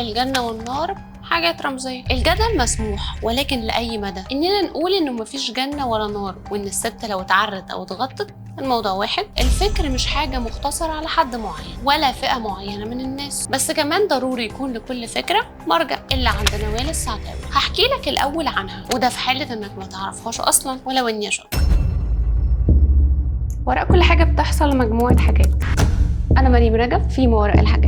الجنة والنار حاجات رمزية. الجدل مسموح ولكن لأي مدى. إننا نقول إنه مفيش جنة ولا نار وإن الست لو اتعرت أو اتغطت الموضوع واحد. الفكر مش حاجة مختصرة على حد معين ولا فئة معينة من الناس، بس كمان ضروري يكون لكل فكرة مرجع. إلا عند نوال السعداوي هحكي لك الأول عنها، وده في حالة إنك ما تعرفهاش أصلا ولو إني أشك. وراء كل حاجة بتحصل مجموعة حاجات. أنا مريم رجب في ما وراء الحاجات.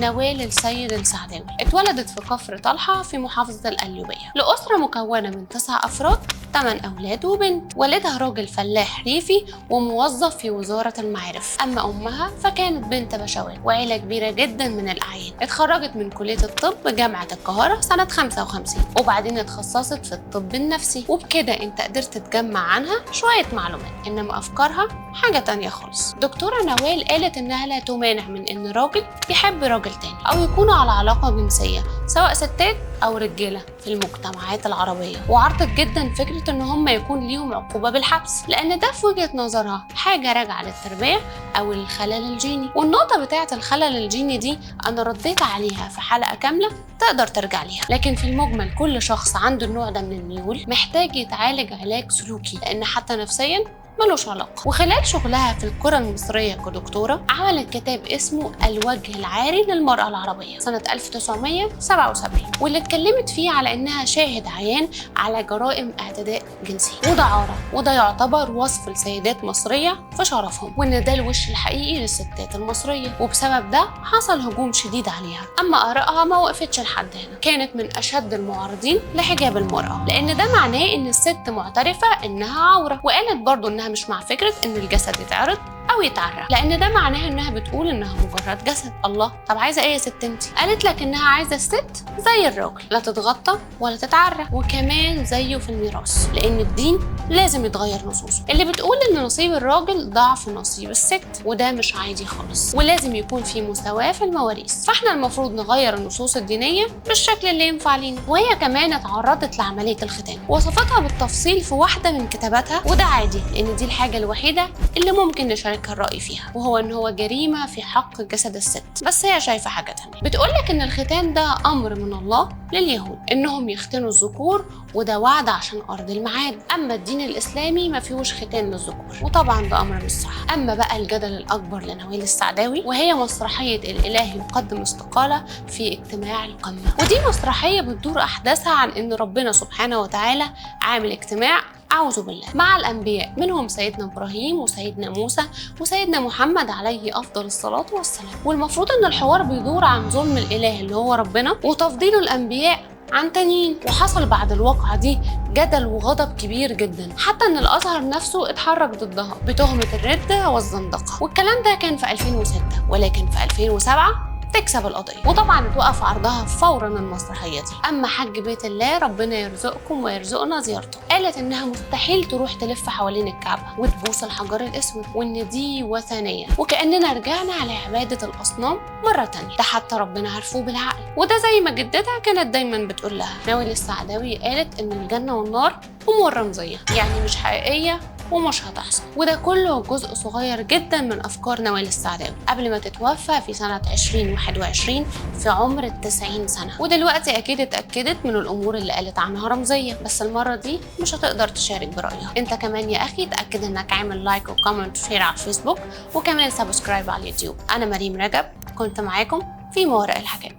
نوال السيد السعداوي اتولدت في كفر طلحة في محافظة القليوبية لأسرة مكونة من 9 أفراد، 8 أولاد وبنت. والدها راجل فلاح ريفي وموظف في وزارة المعارف، أما أمها فكانت بنت بشوات وعيلة كبيرة جدا من الأعيان. اتخرجت من كلية الطب جامعة القاهرة سنة 55 وبعدين اتخصصت في الطب النفسي، وبكده انت قدرت تجمع عنها شوية معلومات، إنما أفكارها حاجة تانية خالص. دكتورة نوال قالت إنها لا تمانع من إن راجل يحب راجل تاني أو يكونوا على علاقة جنسية سواء ستات أو رجالة في المجتمعات العربية، وعرضت جدا فكرة إن هم يكون ليهم عقوبة بالحبس، لأن ده في وجهة نظرها حاجة راجعة للتربية أو الخلل الجيني. والنقطة بتاعة الخلل الجيني دي أنا رديت عليها في حلقة كاملة تقدر ترجع ليها، لكن في المجمل كل شخص عنده النوع ده من الميول محتاج يتعالج علاج سلوكي، لأن حتى نفسيا ملوش علاقة. وخلال شغلها في القرى المصرية كدكتورة عملت كتاب اسمه الوجه العاري للمرأة العربية سنة 1977، واللي اتكلمت فيه على إنها شاهد عيان على جرائم اعتداء جنسي ودعارة، وده يعتبر وصف لسيدات مصرية في شرفهم، وإن ده الوش الحقيقي للستات المصرية، وبسبب ده حصل هجوم شديد عليها. أما آرائها ما وقفتش لحد هنا، كانت من أشد المعارضين لحجاب المرأة، لأن ده معناه إن الست معترفة إنها عورة، وقالت برضو إنها مش مع فكرة إن الجسد يتعرض أو يتعرى، لأن ده معناه إنها بتقول إنها مجرد جسد. الله، طب عايزة إيه يا ست انتي؟ قالت لك إنها عايزة الست زي الراجل، لا تتغطى ولا تتعرى، وكمان زيه في الميراث، لأن الدين لازم يتغير نصوصه اللي بتقول إن نصيب الراجل ضعف نصيب الست، وده مش عادي خالص، ولازم يكون في مساواة في المواريث. فإحنا المفروض نغير النصوص الدينية بالشكل اللي ينفع لينا. وهي كمان اتعرضت لعملية الختان، وصفتها بالتفصيل في واحدة من كتاباتها، وده عادي لأن دي الحاجة الوحيدة اللي ممكن نشاركها الرأي فيها، وهو إن هو جريمة في حق جسد الست، بس هي شايفة حاجة تانية. بتقولك إن الختان ده أمر من الله لليهود إنهم يختنوا الذكور، وده وعد عشان أرض الميعاد. أما الدين الإسلامي ما فيهوش ختان للذكور، وطبعا ده أمر مش صح. أما بقى الجدل الأكبر لنوال السعداوي، وهي مسرحية الإله يقدم استقالة في اجتماع القمة، ودي مسرحية بتدور أحداثها عن إن ربنا سبحانه وتعالى عامل اجتماع أعوذ بالله مع الأنبياء، منهم سيدنا إبراهيم وسيدنا موسى وسيدنا محمد عليه أفضل الصلاة والسلام. والمفروض إن الحوار بيدور عن ظلم الإله اللي هو ربنا وتفضيل الأنبياء عن تانيين. وحصل بعد الواقعة دي جدل وغضب كبير جدا، حتى ان الازهر نفسه اتحرك ضدها بتهمة الردة والزندقة، والكلام ده كان في 2006، ولكن في 2007 تكسب القضية، وطبعا اتوقف عرضها فورا المسرحية دي. اما حج بيت الله ربنا يرزقكم ويرزقنا زيارته، قالت انها مستحيل تروح تلف حوالين الكعبة وتبوس الحجر الاسود، وان دي وثنية، وكأننا رجعنا على عبادة الاصنام مرة تانية، ده حتى ربنا عرفوه بالعقل. وده زي ما جدتها كانت دايما بتقول لها. نوال السعداوي قالت ان الجنة والنار امور رمزية، يعني مش حقيقية ومش هتحصل، وده كله جزء صغير جدا من أفكار نوال السعداوي قبل ما تتوفى في سنة 2021 في عمر 90 سنة. ودلوقتي أكيد اتأكدت من الأمور اللي قالت عنها رمزية، بس المرة دي مش هتقدر تشارك برأيها. انت كمان يا أخي اتأكد انك عامل لايك وكومنت وشير على الفيسبوك، وكمان سبسكرايب على اليوتيوب. أنا مريم رجب كنت معاكم في ما وراء الحاجات.